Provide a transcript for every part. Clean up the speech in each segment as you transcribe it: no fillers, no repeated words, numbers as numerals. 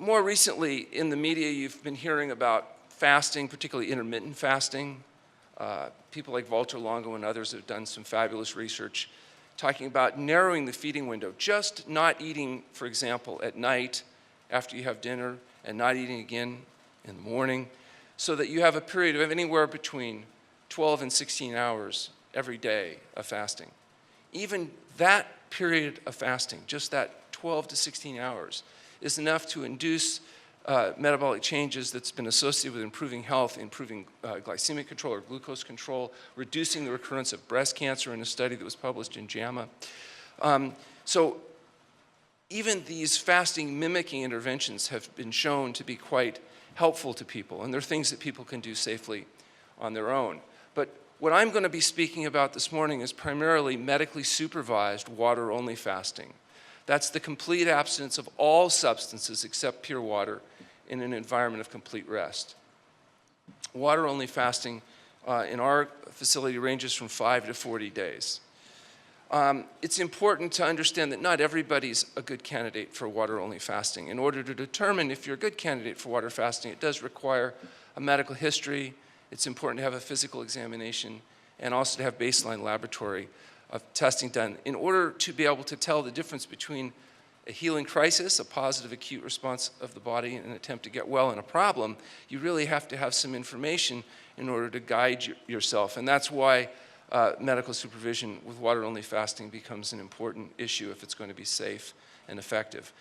More recently, in the media, you've been hearing about fasting, particularly intermittent fasting. People like Walter Longo and others have done some fabulous research talking about narrowing the feeding window, just not eating, for example, at night after you have dinner and not eating again in the morning, so that you have a period of anywhere between 12 and 16 hours every day of fasting. Even that period of fasting, just that 12 to 16 hours, is enough to induce metabolic changes that's been associated with improving health, improving glycemic control or glucose control, reducing the recurrence of breast cancer in a study that was published in JAMA. So even these fasting mimicking interventions have been shown to be quite helpful to people, and they're things that people can do safely on their own. But what I'm going to be speaking about this morning is primarily medically supervised water-only fasting. That's the complete abstinence of all substances except pure water in an environment of complete rest. Water-only fasting in our facility ranges from 5 to 40 days. It's important to understand that not everybody's a good candidate for water-only fasting. In order to determine if you're a good candidate for water fasting, it does require a medical history. It's important to have a physical examination and also to have baseline laboratory testing done in order to be able to tell the difference between a healing crisis, a positive acute response of the body in an attempt to get well, and a problem. You really have to have some information in order to guide yourself, and that's why medical supervision with water-only fasting becomes an important issue if it's going to be safe and effective.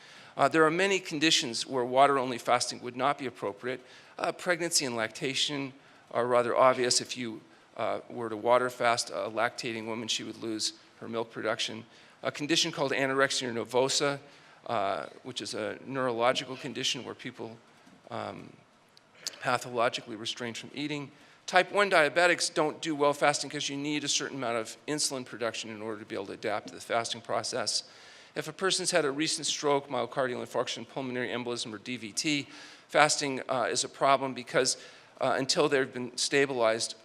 There are many conditions where water-only fasting would not be appropriate. Pregnancy and lactation are rather obvious. If you were to water fast a lactating woman, she would lose her milk production. A condition called anorexia nervosa, which is a neurological condition where people pathologically restrain from eating. Type 1 diabetics don't do well fasting because you need a certain amount of insulin production in order to be able to adapt to the fasting process. If a person's had a recent stroke, myocardial infarction, pulmonary embolism, or DVT, fasting is a problem because until they've been stabilized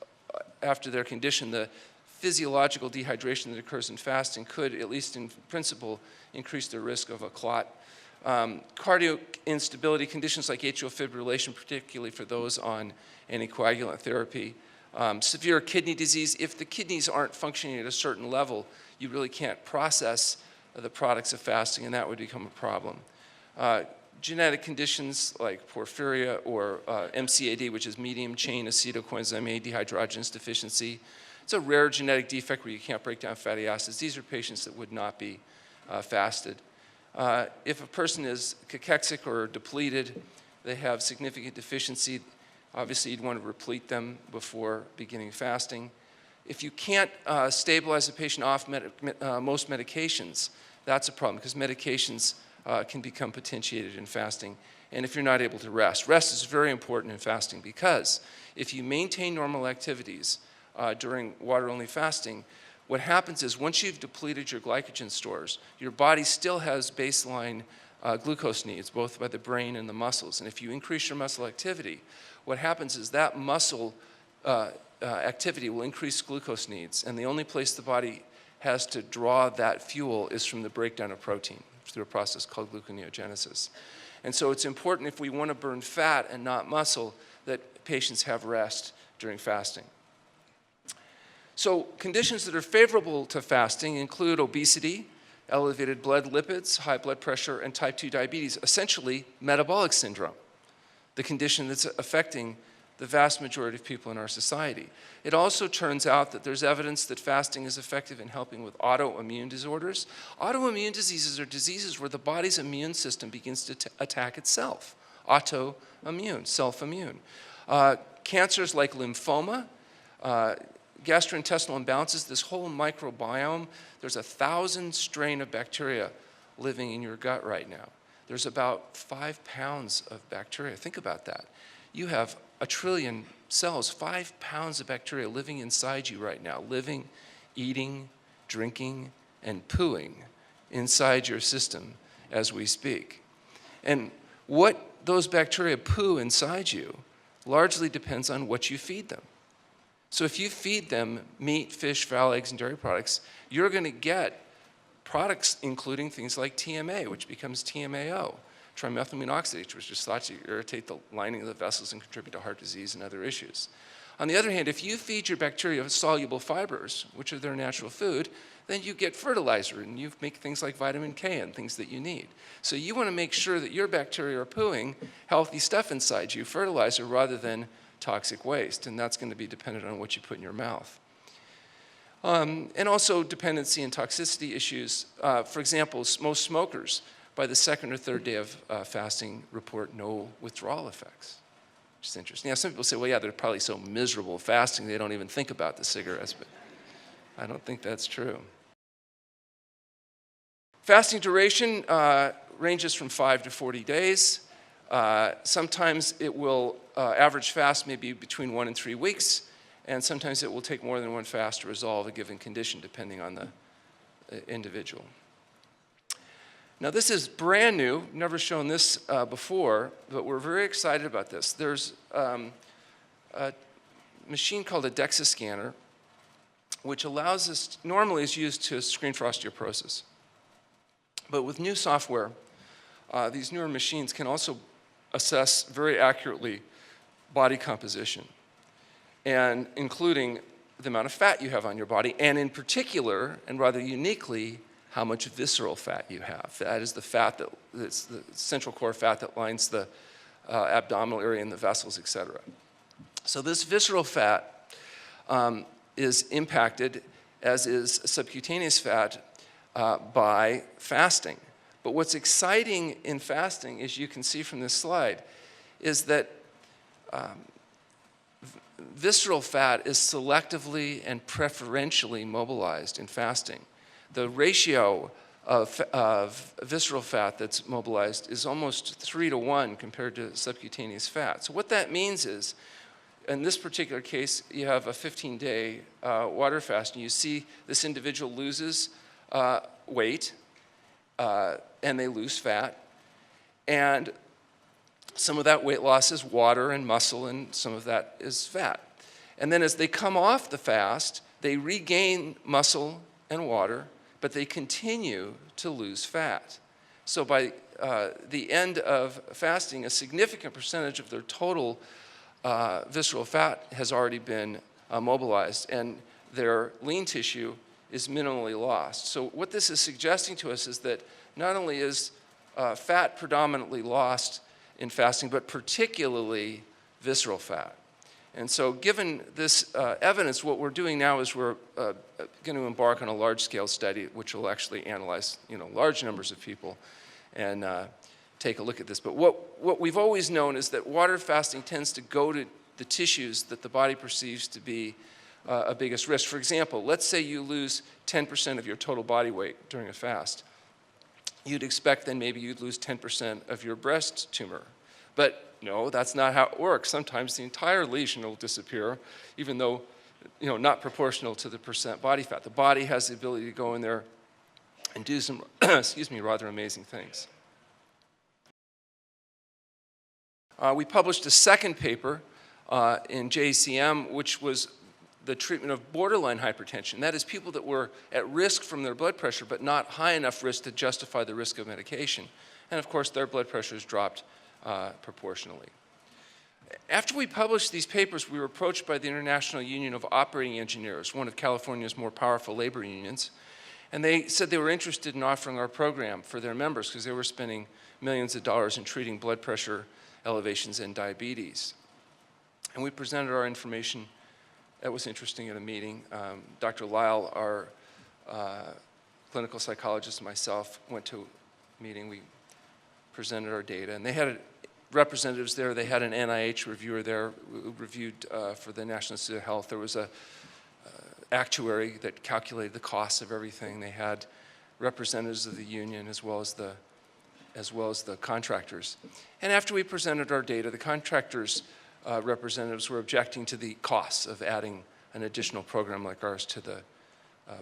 after their condition, the physiological dehydration that occurs in fasting could, at least in principle, increase the risk of a clot. Cardiac instability, conditions like atrial fibrillation, particularly for those on anticoagulant therapy. Severe kidney disease, if the kidneys aren't functioning at a certain level, you really can't process the products of fasting, and that would become a problem. Genetic conditions like porphyria or MCAD, which is medium chain acetocoenzyme A dehydrogenase deficiency. It's a rare genetic defect where you can't break down fatty acids. These are patients that would not be fasted. If a person is cachexic or depleted, they have significant deficiency, obviously you'd want to replete them before beginning fasting. If you can't stabilize a patient off most medications, that's a problem because medications can become potentiated in fasting. And if you're not able to rest. Rest is very important in fasting because if you maintain normal activities during water-only fasting, what happens is once you've depleted your glycogen stores, your body still has baseline glucose needs, both by the brain and the muscles. And if you increase your muscle activity, what happens is that muscle activity will increase glucose needs, and the only place the body has to draw that fuel is from the breakdown of protein through a process called gluconeogenesis. And so it's important if we want to burn fat and not muscle that patients have rest during fasting. So conditions that are favorable to fasting include obesity, elevated blood lipids, high blood pressure, and type 2 diabetes, essentially metabolic syndrome, the condition that's affecting the vast majority of people in our society. It also turns out that there's evidence that fasting is effective in helping with autoimmune disorders. Autoimmune diseases are diseases where the body's immune system begins to attack itself. Autoimmune, self-immune. Cancers like lymphoma, gastrointestinal imbalances, this whole microbiome, there's 1,000 strain of bacteria living in your gut right now. There's about 5 pounds of bacteria. Think about that. You have 1 trillion cells, 5 pounds of bacteria living inside you right now, living, eating, drinking, and pooing inside your system as we speak. And what those bacteria poo inside you largely depends on what you feed them. So if you feed them meat, fish, fowl, eggs, and dairy products, you're going to get products including things like TMA, which becomes TMAO. trimethylamine oxidase, which is thought to irritate the lining of the vessels and contribute to heart disease and other issues. On the other hand, if you feed your bacteria soluble fibers, which are their natural food, then you get fertilizer and you make things like vitamin K and things that you need. So you want to make sure that your bacteria are pooing healthy stuff inside you, fertilizer, rather than toxic waste, and that's going to be dependent on what you put in your mouth. And also dependency and toxicity issues. For example, most smokers, by the second or third day of fasting, report no withdrawal effects, which is interesting. Now, some people say, well, yeah, they're probably so miserable fasting they don't even think about the cigarettes, but I don't think that's true. Fasting duration ranges from 5 to 40 days. Sometimes it will average fast maybe between 1 and 3 weeks, and sometimes it will take more than one fast to resolve a given condition, depending on the individual. Now, this is brand new, never shown this before, but we're very excited about this. There's a machine called a DEXA scanner, which allows us, normally is used to screen for osteoporosis. But with new software, these newer machines can also assess very accurately body composition, and including the amount of fat you have on your body, and in particular, and rather uniquely, how much visceral fat you have. That is the fat that's the central core fat that lines the abdominal area and the vessels, etc. So this visceral fat is impacted, as is subcutaneous fat, by fasting. But what's exciting in fasting, as you can see from this slide, is that visceral fat is selectively and preferentially mobilized in fasting. The ratio of visceral fat that's mobilized is almost 3 to 1 compared to subcutaneous fat. So what that means is, in this particular case, you have a 15-day water fast, and you see this individual loses weight, and they lose fat, and some of that weight loss is water and muscle, and some of that is fat. And then as they come off the fast, they regain muscle and water, but they continue to lose fat. So by the end of fasting, a significant percentage of their total visceral fat has already been mobilized, and their lean tissue is minimally lost. So what this is suggesting to us is that not only is fat predominantly lost in fasting, but particularly visceral fat. And so given this evidence, what we're doing now is we're going to embark on a large-scale study which will actually analyze large numbers of people and take a look at this. But what we've always known is that water fasting tends to go to the tissues that the body perceives to be a biggest risk. For example, let's say you lose 10% of your total body weight during a fast. You'd expect then maybe you'd lose 10% of your breast tumor. But no, that's not how it works. Sometimes the entire lesion will disappear, even though not proportional to the percent body fat. The body has the ability to go in there and do some rather amazing things. We published a second paper in JCM, which was the treatment of borderline hypertension. That is, people that were at risk from their blood pressure, but not high enough risk to justify the risk of medication. And of course, their blood pressures dropped proportionally. After we published these papers, we were approached by the International Union of Operating Engineers, one of California's more powerful labor unions, and they said they were interested in offering our program for their members because they were spending millions of dollars in treating blood pressure elevations and diabetes. And we presented our information. That was interesting at a meeting. Dr. Lyle, our clinical psychologist, and myself went to a meeting. We presented our data, and they had representatives there. They had an NIH reviewer there who reviewed for the National Institute of Health. There was a actuary that calculated the costs of everything. They had representatives of the union as well as the contractors. And after we presented our data, the contractors' representatives were objecting to the costs of adding an additional program like ours to the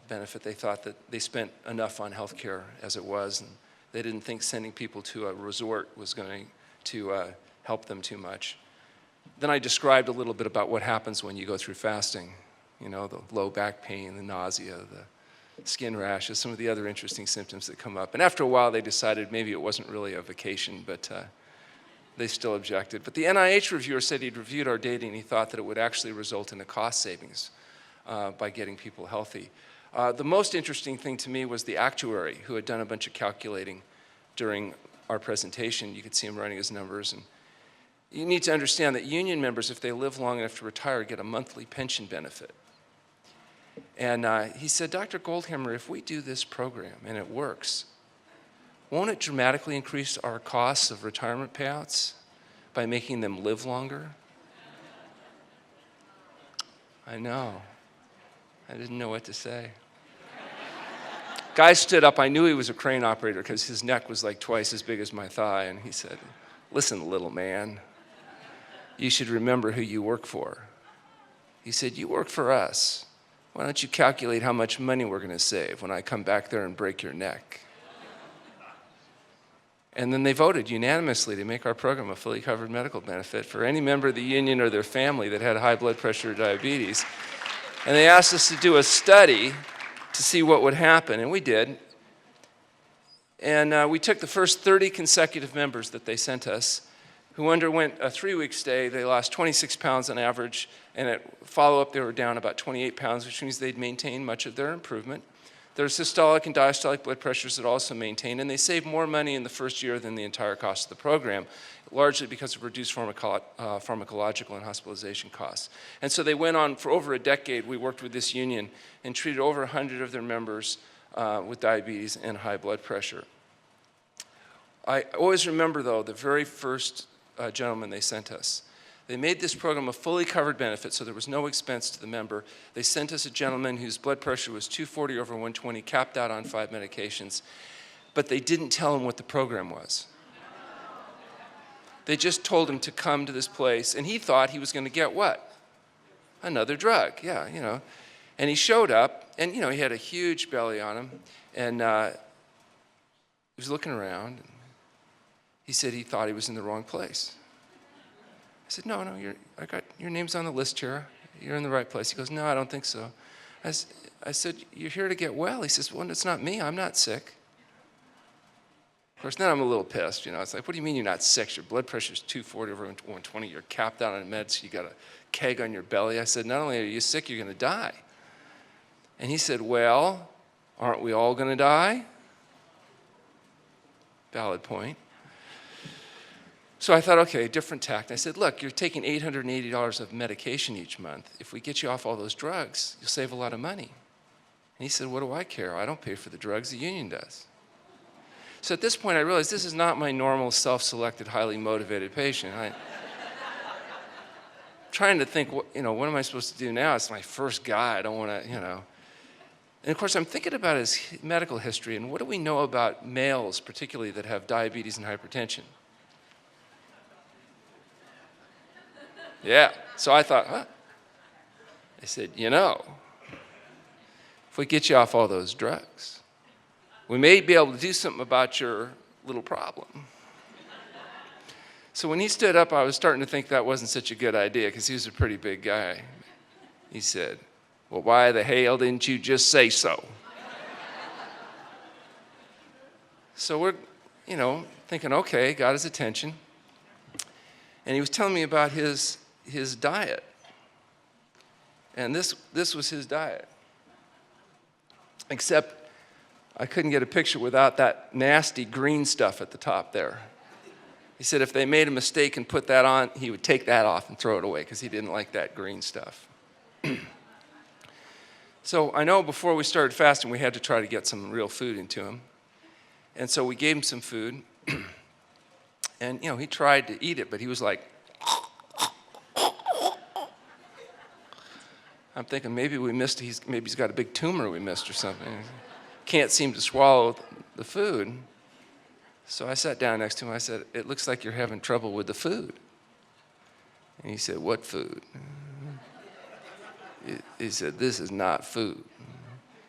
benefit. They thought that they spent enough on health care as it was, and they didn't think sending people to a resort was going to help them too much. Then I described a little bit about what happens when you go through fasting. The low back pain, the nausea, the skin rashes, some of the other interesting symptoms that come up. And after a while, they decided maybe it wasn't really a vacation, but they still objected. But the NIH reviewer said he'd reviewed our data and he thought that it would actually result in a cost savings by getting people healthy. The most interesting thing to me was the actuary who had done a bunch of calculating during our presentation. You could see him running his numbers. And you need to understand that union members, if they live long enough to retire, get a monthly pension benefit. And he said, Dr. Goldhamer, if we do this program and it works, won't it dramatically increase our costs of retirement payouts by making them live longer? I know. I didn't know what to say. Guy stood up. I knew he was a crane operator because his neck was like twice as big as my thigh. And he said, listen, little man, you should remember who you work for. He said, you work for us. Why don't you calculate how much money we're going to save when I come back there and break your neck? And then they voted unanimously to make our program a fully covered medical benefit for any member of the union or their family that had high blood pressure or diabetes. And they asked us to do a study to see what would happen, and we did. And we took the first 30 consecutive members that they sent us, who underwent a 3-week stay. They lost 26 pounds on average, and at follow-up they were down about 28 pounds, which means they'd maintained much of their improvement. Their systolic and diastolic blood pressures had also maintained, and they saved more money in the first year than the entire cost of the program, largely because of reduced pharmacological and hospitalization costs. And so they went on for over a decade. We worked with this union and treated over 100 of their members with diabetes and high blood pressure. I always remember, though, the very first gentleman they sent us. They made this program a fully covered benefit, so there was no expense to the member. They sent us a gentleman whose blood pressure was 240 over 120, capped out on 5 medications, but they didn't tell him what the program was. They just told him to come to this place, and he thought he was going to get what? Another drug, yeah, you know. And he showed up, and, you know, he had a huge belly on him, and he was looking around. And he said he thought he was in the wrong place. I said, no, I got your name's on the list here. You're in the right place. He goes, no, I don't think so. I said, you're here to get well. He says, well, it's not me. I'm not sick. Of course, then I'm a little pissed. You know, it's like, what do you mean you're not sick? Your blood pressure's 240 over 120. You're capped out on meds. You got a keg on your belly. I said, not only are you sick, you're going to die. And he said, well, aren't we all going to die? Valid point. So I thought, okay, different tact. I said, look, you're taking $880 of medication each month. If we get you off all those drugs, you'll save a lot of money. And he said, what do I care? I don't pay for the drugs, the union does. So at this point, I realized this is not my normal self-selected, highly motivated patient. I'm trying to think, what am I supposed to do now? It's my first guy. I don't want to, And of course, I'm thinking about his medical history, and what do we know about males, particularly that have diabetes and hypertension? Yeah, so I thought, I said, if we get you off all those drugs, we may be able to do something about your little problem. So when he stood up, I was starting to think that wasn't such a good idea because he was a pretty big guy. He said, well, why the hell didn't you just say so? So we're, thinking, okay, got his attention. And he was telling me about his diet. And this was his diet. Except I couldn't get a picture without that nasty green stuff at the top there. He said if they made a mistake and put that on, he would take that off and throw it away because he didn't like that green stuff. So I know before we started fasting, we had to try to get some real food into him. And so we gave him some food. And, he tried to eat it, but he was like, I'm thinking maybe we missed, maybe he's got a big tumor we missed or something. Can't seem to swallow the food. So I sat down next to him. I said, it looks like you're having trouble with the food. And he said, what food? He said, this is not food.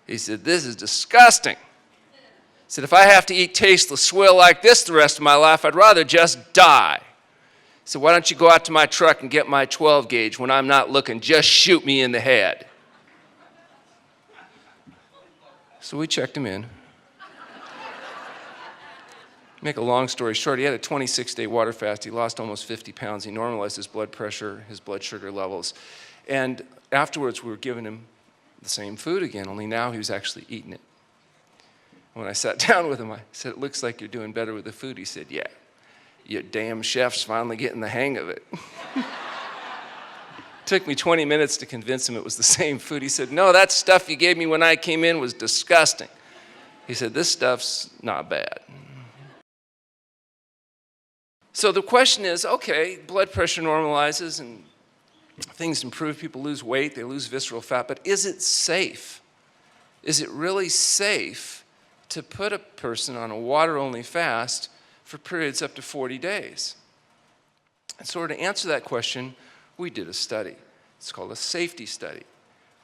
He said, this is disgusting. He said, if I have to eat tasteless swill like this the rest of my life, I'd rather just die. He said, why don't you go out to my truck and get my 12 gauge when I'm not looking? Just shoot me in the head. So we checked him in. Make a long story short, he had a 26-day water fast. He lost almost 50 pounds. He normalized his blood pressure, his blood sugar levels. And afterwards, we were giving him the same food again, only now he was actually eating it. When I sat down with him, I said, "It looks like you're doing better with the food." He said, "Yeah, you damn chef's finally getting the hang of it." Took me 20 minutes to convince him it was the same food. He said, "No, that stuff you gave me when I came in was disgusting." He said, "This stuff's not bad." So the question is, okay, blood pressure normalizes and things improve, people lose weight, they lose visceral fat, but is it safe? Is it really safe to put a person on a water-only fast for periods up to 40 days? And so to answer that question, we did a study. It's called a safety study,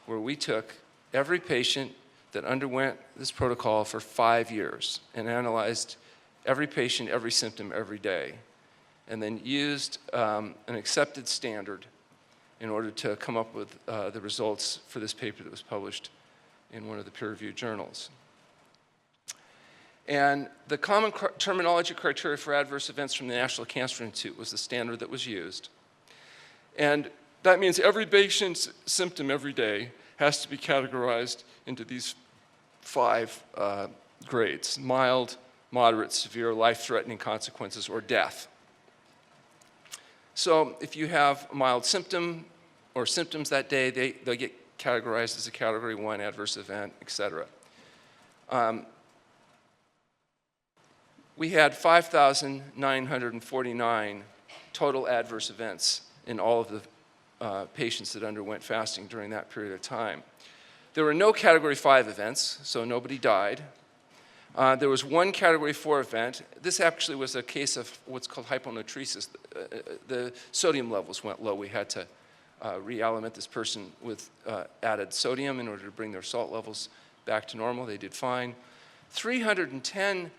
where we took every patient that underwent this protocol for 5 years and analyzed every patient, every symptom, every day, and then used an accepted standard in order to come up with the results for this paper that was published in one of the peer-reviewed journals. And the common terminology criteria for adverse events from the National Cancer Institute was the standard that was used. And that means every patient's symptom every day has to be categorized into these 5 grades: mild, moderate, severe, life-threatening consequences, or death. So if you have a mild symptom or symptoms that day, they'll get categorized as a Category 1 adverse event, etc. We had 5,949 total adverse events in all of the patients that underwent fasting during that period of time. There were no Category 5 events, so nobody died. There was one Category 4 event. This actually was a case of what's called hyponatremia. The sodium levels went low. We had to realiment this person with added sodium in order to bring their salt levels back to normal. They did fine. 310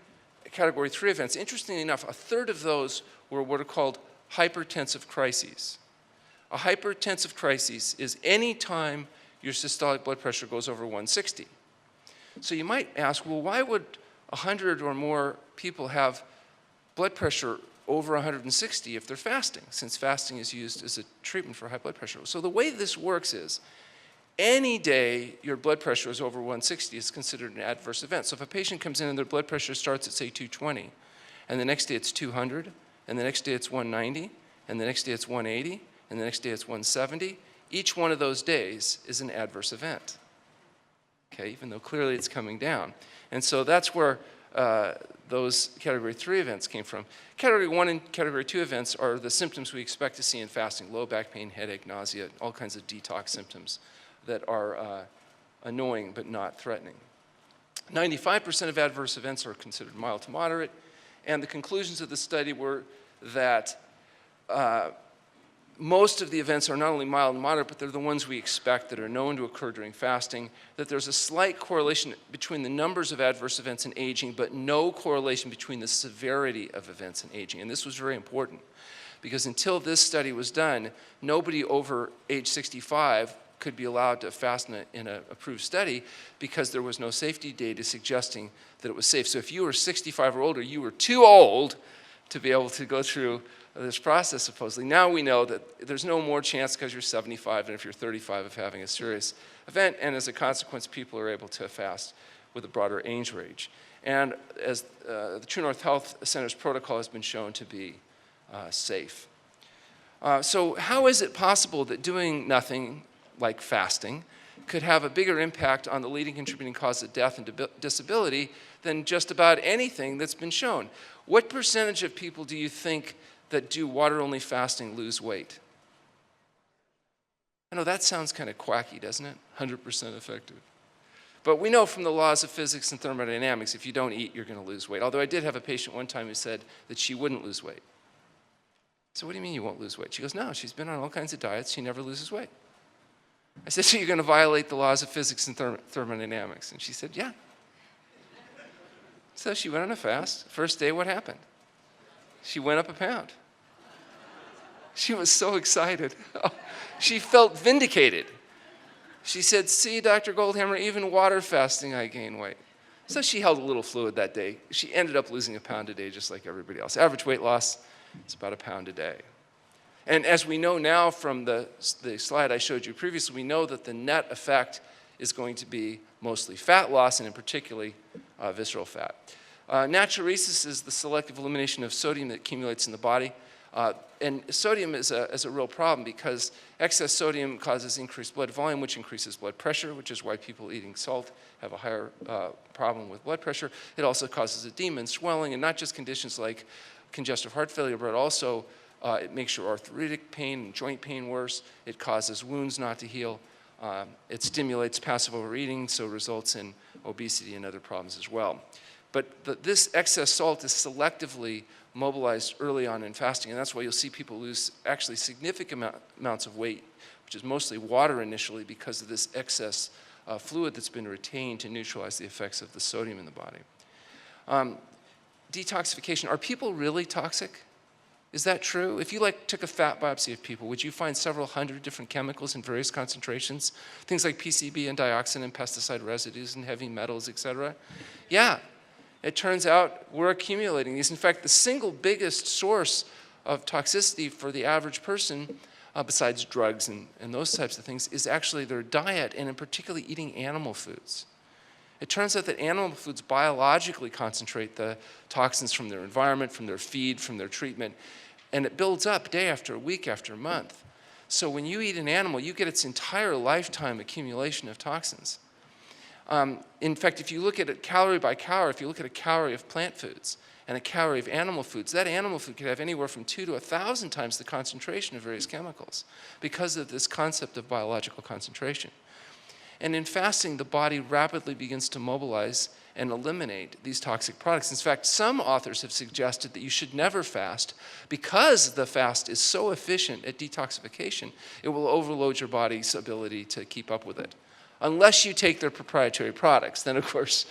Category 3 events. Interestingly enough, a third of those were what are called hypertensive crises. A hypertensive crisis is any time your systolic blood pressure goes over 160. So you might ask, well, why would 100 or more people have blood pressure over 160 if they're fasting, since fasting is used as a treatment for high blood pressure? So the way this works is, any day your blood pressure is over 160 is considered an adverse event. So if a patient comes in and their blood pressure starts at, say, 220, and the next day it's 200, and the next day it's 190, and the next day it's 180, and the next day it's 170, each one of those days is an adverse event. Okay, even though clearly it's coming down. And so that's where those Category 3 events came from. Category 1 and Category 2 events are the symptoms we expect to see in fasting: low back pain, headache, nausea, all kinds of detox symptoms that are annoying but not threatening. 95% of adverse events are considered mild to moderate, and the conclusions of the study were that most of the events are not only mild and moderate, but they're the ones we expect that are known to occur during fasting, that there's a slight correlation between the numbers of adverse events and aging, but no correlation between the severity of events and aging. And this was very important, because until this study was done, nobody over age 65 could be allowed to fast in an approved study, because there was no safety data suggesting that it was safe. So if you were 65 or older, you were too old to be able to go through this process, supposedly. Now we know that there's no more chance because you're 75 than if you're 35 of having a serious event, and as a consequence, people are able to fast with a broader age range. And as the True North Health Center's protocol has been shown to be safe. So how is it possible that doing nothing, like fasting, could have a bigger impact on the leading contributing cause of death and disability than just about anything that's been shown? What percentage of people do you think that do water-only fasting lose weight? I know that sounds kind of quacky, doesn't it? 100% effective. But we know from the laws of physics and thermodynamics, if you don't eat, you're going to lose weight. Although I did have a patient one time who said that she wouldn't lose weight. So what do you mean you won't lose weight? She goes, no, she's been on all kinds of diets, she never loses weight. I said, so you're going to violate the laws of physics and thermodynamics? And she said, yeah. So she went on a fast. First day, what happened? She went up a pound. She was so excited. She felt vindicated. She said, see, Dr. Goldhamer, even water fasting, I gain weight. So she held a little fluid that day. She ended up losing 1 pound a day just like everybody else. Average weight loss is about 1 pound a day. And as we know now from the slide I showed you previously, we know that the net effect is going to be mostly fat loss, and in particularly visceral fat. Natriuresis is the selective elimination of sodium that accumulates in the body. And sodium is a real problem because excess sodium causes increased blood volume, which increases blood pressure, which is why people eating salt have a higher problem with blood pressure. It also causes edema and swelling, and not just conditions like congestive heart failure, but also it makes your arthritic pain and joint pain worse. It causes wounds not to heal. It stimulates passive overeating, so results in obesity and other problems as well. But this excess salt is selectively mobilized early on in fasting, and that's why you'll see people lose actually significant amounts of weight, which is mostly water initially, because of this excess fluid that's been retained to neutralize the effects of the sodium in the body. Detoxification. Are people really toxic? Is that true? If you took a fat biopsy of people, would you find several hundred different chemicals in various concentrations? Things like PCB and dioxin and pesticide residues and heavy metals, et cetera? Yeah. It turns out we're accumulating these. In fact, the single biggest source of toxicity for the average person, besides drugs and those types of things, is actually their diet, and in particular eating animal foods. It turns out that animal foods biologically concentrate the toxins from their environment, from their feed, from their treatment, and it builds up day after week after month. So when you eat an animal, you get its entire lifetime accumulation of toxins. In fact, if you look at it calorie by calorie, if you look at a calorie of plant foods and a calorie of animal foods, that animal food could have anywhere from 2 to 1,000 times the concentration of various chemicals because of this concept of biological concentration. And in fasting, the body rapidly begins to mobilize and eliminate these toxic products. In fact, some authors have suggested that you should never fast because the fast is so efficient at detoxification, it will overload your body's ability to keep up with it. Unless you take their proprietary products, then of course,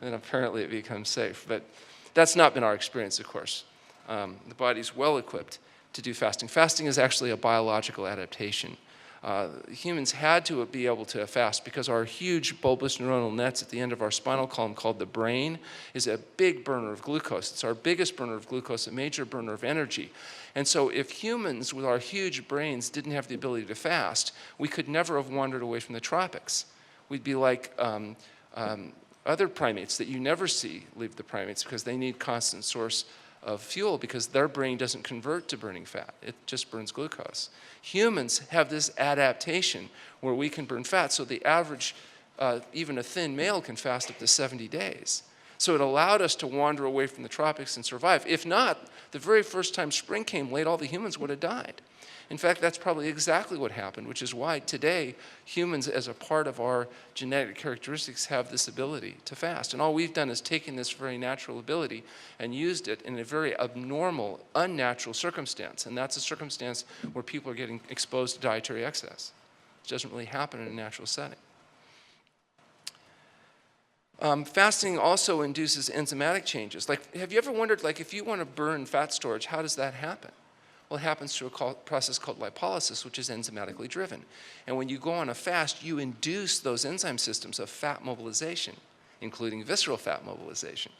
then apparently it becomes safe. But that's not been our experience, of course. The body's well equipped to do fasting. Fasting is actually a biological adaptation. Humans had to be able to fast because our huge bulbous neuronal nets at the end of our spinal column called the brain is a big burner of glucose. It's our biggest burner of glucose, a major burner of energy. And so if humans with our huge brains didn't have the ability to fast, we could never have wandered away from the tropics. We'd be like other primates that you never see leave the primates because they need constant source of fuel because their brain doesn't convert to burning fat. It just burns glucose. Humans have this adaptation where we can burn fat, so the average, even a thin male can fast up to 70 days. So it allowed us to wander away from the tropics and survive. If not, the very first time spring came late, all the humans would have died. In fact, that's probably exactly what happened, which is why today humans, as a part of our genetic characteristics, have this ability to fast. And all we've done is taken this very natural ability and used it in a very abnormal, unnatural circumstance. And that's a circumstance where people are getting exposed to dietary excess. It doesn't really happen in a natural setting. Fasting also induces enzymatic changes. Have you ever wondered, if you want to burn fat storage, how does that happen? Well, it happens through a process called lipolysis, which is enzymatically driven. And when you go on a fast, you induce those enzyme systems of fat mobilization, including visceral fat mobilization.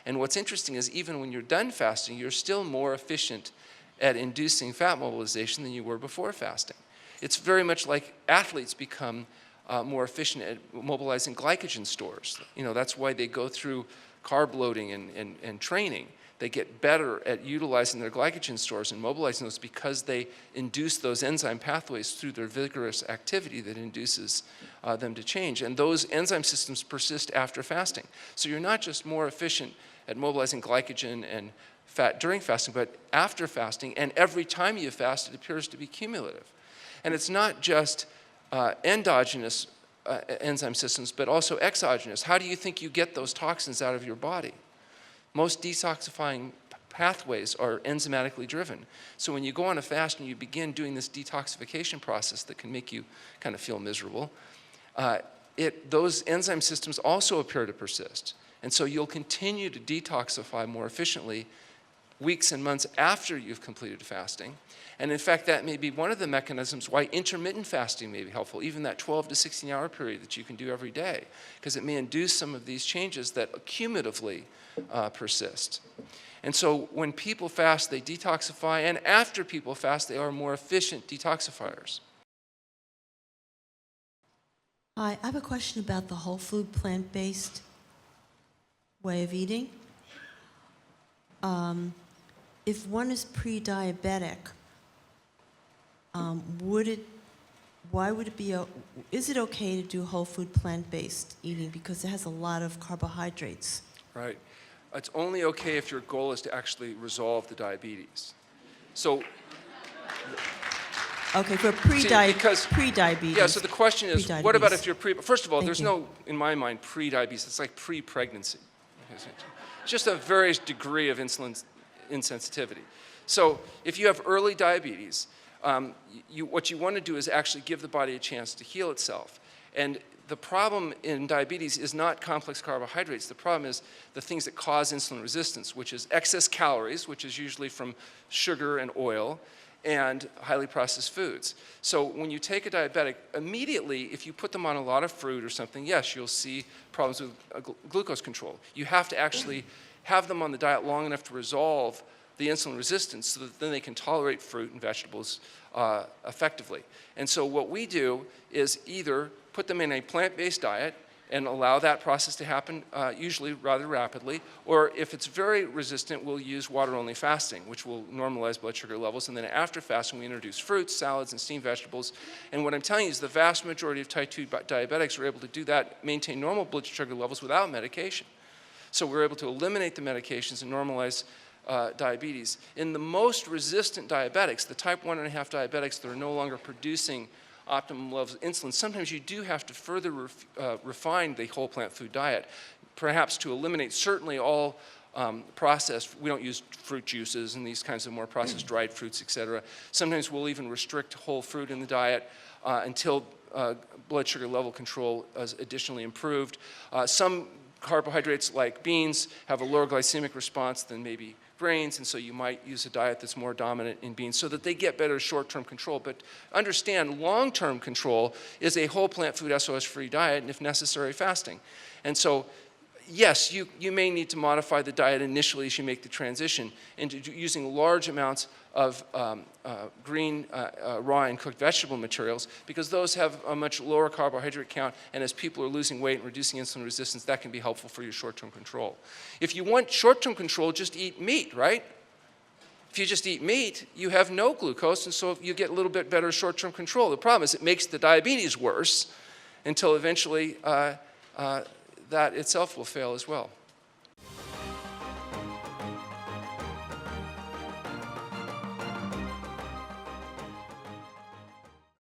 And what's interesting is even when you're done fasting, you're still more efficient at inducing fat mobilization than you were before fasting. It's very much like athletes become more efficient at mobilizing glycogen stores. That's why they go through carb loading and training. They get better at utilizing their glycogen stores and mobilizing those because they induce those enzyme pathways through their vigorous activity that induces them to change. And those enzyme systems persist after fasting. So you're not just more efficient at mobilizing glycogen and fat during fasting, but after fasting, and every time you fast, it appears to be cumulative. And it's not just endogenous enzyme systems, but also exogenous. How do you think you get those toxins out of your body? Most detoxifying pathways are enzymatically driven. So when you go on a fast and you begin doing this detoxification process that can make you kind of feel miserable, those enzyme systems also appear to persist. And so you'll continue to detoxify more efficiently weeks and months after you've completed fasting. And in fact, that may be one of the mechanisms why intermittent fasting may be helpful, even that 12 to 16-hour period that you can do every day, because it may induce some of these changes that cumulatively persist. And so when people fast, they detoxify, and after people fast, they are more efficient detoxifiers. Hi, I have a question about the whole food plant-based way of eating. If one is pre-diabetic, is it okay to do whole food plant-based eating because it has a lot of carbohydrates? Right. It's only okay if your goal is to actually resolve the diabetes. So, okay, for pre-diabetes. Yeah, so the question is, what about if you're first of all, there's no, in my mind, pre-diabetes. It's like pre-pregnancy. It's just a various degree of insulin insensitivity. So if you have early diabetes, what you want to do is actually give the body a chance to heal itself. And the problem in diabetes is not complex carbohydrates. The problem is the things that cause insulin resistance, which is excess calories, which is usually from sugar and oil, and highly processed foods. So when you take a diabetic, immediately, if you put them on a lot of fruit or something, yes, you'll see problems with glucose control. You have to actually have them on the diet long enough to resolve the insulin resistance so that then they can tolerate fruit and vegetables effectively. And so what we do is either put them in a plant-based diet and allow that process to happen usually rather rapidly, or if it's very resistant, we'll use water-only fasting, which will normalize blood sugar levels, and then after fasting, we introduce fruits, salads, and steamed vegetables. And what I'm telling you is the vast majority of type 2 diabetics are able to do that, maintain normal blood sugar levels without medication. So we're able to eliminate the medications and normalize diabetes. In the most resistant diabetics, the type 1.5 diabetics that are no longer producing optimum levels of insulin, sometimes you do have to further refine the whole plant food diet, perhaps to eliminate certainly all processed. We don't use fruit juices and these kinds of more processed dried fruits, etc. Sometimes we'll even restrict whole fruit in the diet until blood sugar level control is additionally improved. Some carbohydrates like beans have a lower glycemic response than maybe grains, and so you might use a diet that's more dominant in beans so that they get better short-term control. But understand, long-term control is a whole plant food SOS-free diet, and if necessary, fasting. And so, yes, you may need to modify the diet initially as you make the transition into using large amounts of green, raw, and cooked vegetable materials, because those have a much lower carbohydrate count, and as people are losing weight and reducing insulin resistance, that can be helpful for your short-term control. If you want short-term control, just eat meat, right? If you just eat meat, you have no glucose, and so you get a little bit better short-term control. The problem is it makes the diabetes worse until eventually that itself will fail as well.